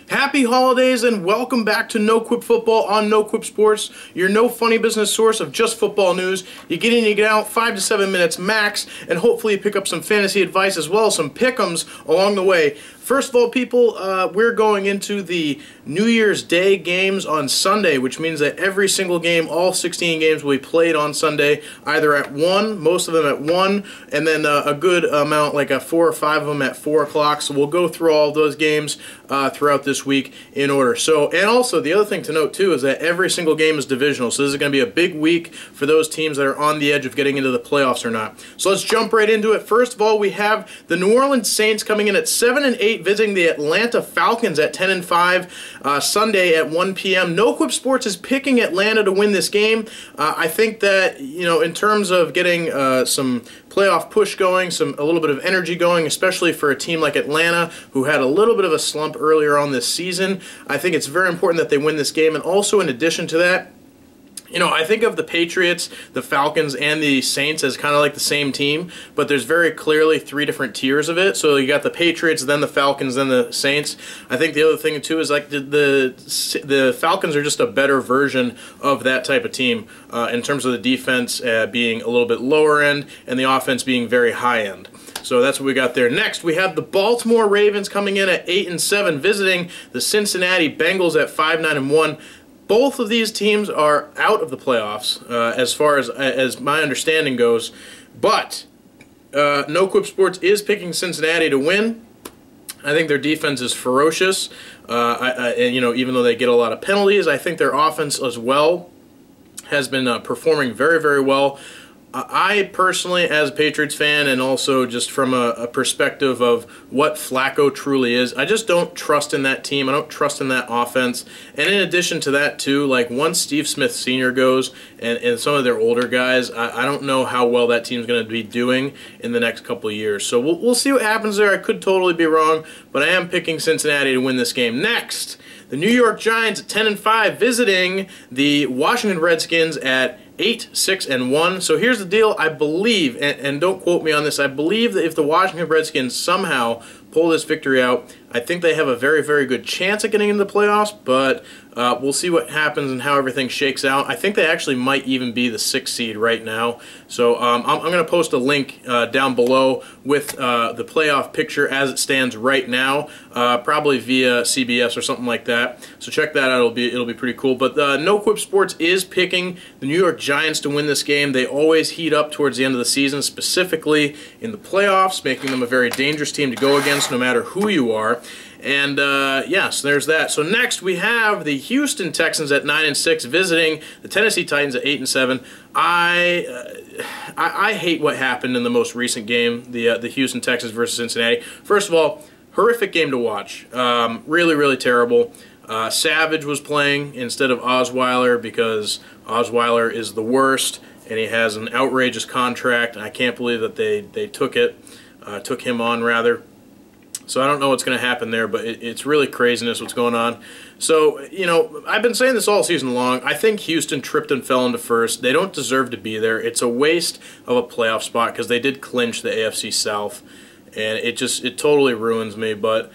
Happy holidays and welcome back to NoQuipFootball on NoQuip Sports, your no funny business source of just football news. You get in, you get out, 5 to 7 minutes max, and hopefully you pick up some fantasy advice as well as some pick'ems along the way. First of all, people, we're going into the New Year's Day games on Sunday, which means that every single game, all 16 games, will be played on Sunday, either at 1, most of them at 1, and then a good amount, like 4 or 5 of them at 4 o'clock. So we'll go through all of those games throughout this week in order. So, and also, the other thing to note, too, is that every single game is divisional. So this is going to be a big week for those teams that are on the edge of getting into the playoffs or not. So let's jump right into it. First of all, we have the New Orleans Saints coming in at 7-8, visiting the Atlanta Falcons at 10-5 Sunday at 1 p.m. NoQuip Sports is picking Atlanta to win this game. I think that, you know, in terms of getting some playoff push going, a little bit of energy going, especially for a team like Atlanta who had a little bit of a slump earlier on this season, I think it's very important that they win this game. And also, in addition to that, you know, I think of the Patriots, the Falcons, and the Saints as kind of like the same team, but there's very clearly 3 different tiers of it. So you got the Patriots, then the Falcons, then the Saints. I think the other thing, too, is like the Falcons are just a better version of that type of team in terms of the defense being a little bit lower end and the offense being very high end. So that's what we got there. Next, we have the Baltimore Ravens coming in at 8-7, visiting the Cincinattii Bengals at 5-9-1. Both of these teams are out of the playoffs, as far as my understanding goes. But NoQuip Sports is picking Cincinnati to win. I think their defense is ferocious, and you know, even though they get a lot of penalties, I think their offense as well has been performing very, very well. I personally, as a Patriots fan, and also just from a perspective of what Flacco truly is, I just don't trust in that team. I don't trust in that offense. And in addition to that, too, like once Steve Smith Sr. goes and some of their older guys, I don't know how well that team's going to be doing in the next couple of years. So we'll see what happens there. I could totally be wrong, but I am picking Cincinnati to win this game. Next, the New York Giants at 10-5, visiting the Washington RedSkins at 8-6-1. So here's the deal. I believe, and don't quote me on this, I believe that if the Washington Redskins somehow pull this victory out, I think they have a very, very good chance at getting into the playoffs, but we'll see what happens and how everything shakes out. I think they actually might even be the 6th seed right now. So I'm going to post a link down below with the playoff picture as it stands right now, probably via CBS or something like that. So check that out. It'll be pretty cool. But NoQuip Sports is picking the New York Giants to win this game. They always heat up towards the end of the season, specifically in the playoffs, making them a very dangerous team to go against no matter who you are. And yes, there's that. So next we have the Houston Texans at 9-6, visiting the Tennessee Titans at 8-7. I hate what happened in the most recent game, the Houston Texans versus Cincinnati. First of all, horrific game to watch. Really, really terrible. Savage was playing instead of Osweiler because Osweiler is the worst, and he has an outrageous contract. And I can't believe that they took him on rather. So I don't know what's going to happen there, but it's really craziness what's going on. So, you know, I've been saying this all season long. I think Houston tripped and fell into first. They don't deserve to be there. It's a waste of a playoff spot because they did clinch the AFC South, and it totally ruins me. But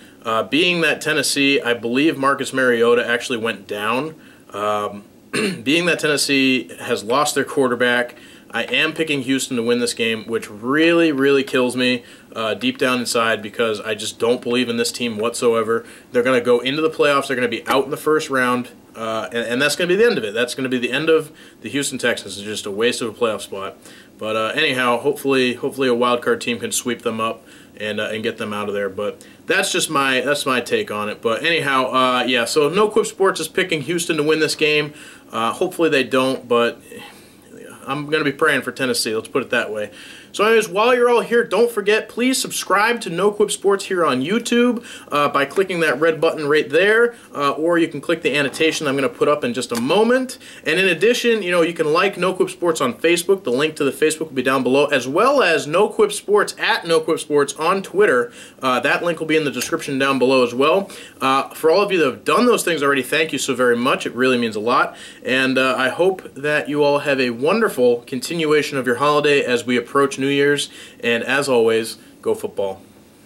being that Tennessee, I believe Marcus Mariota actually went down. Being that Tennessee has lost their quarterback, I am picking Houston to win this game, which really, really kills me deep down inside because I just don't believe in this team whatsoever. They're going to go into the playoffs. They're going to be out in the first round, and that's going to be the end of it. That's going to be the end of the Houston Texans. It's just a waste of a playoff spot. But anyhow, hopefully a wild card team can sweep them up and get them out of there. But that's my take on it. But anyhow, yeah. So NoQuip Sports is picking Houston to win this game. Hopefully they don't, but I'm going to be praying for Tennessee, let's put it that way. So anyways, while you're all here, don't forget, please subscribe to NoQuip Sports here on YouTube by clicking that red button right there, or you can click the annotation I'm going to put up in just a moment. And in addition, you know, you can like NoQuip Sports on Facebook. The link to the Facebook will be down below, as well as NoQuip Sports at NoQuip Sports on Twitter. That link will be in the description down below as well. For all of you that have done those things already, thank you so very much. It really means a lot. And I hope that you all have a wonderful continuation of your holiday as we approach New Year's, and as always, go football.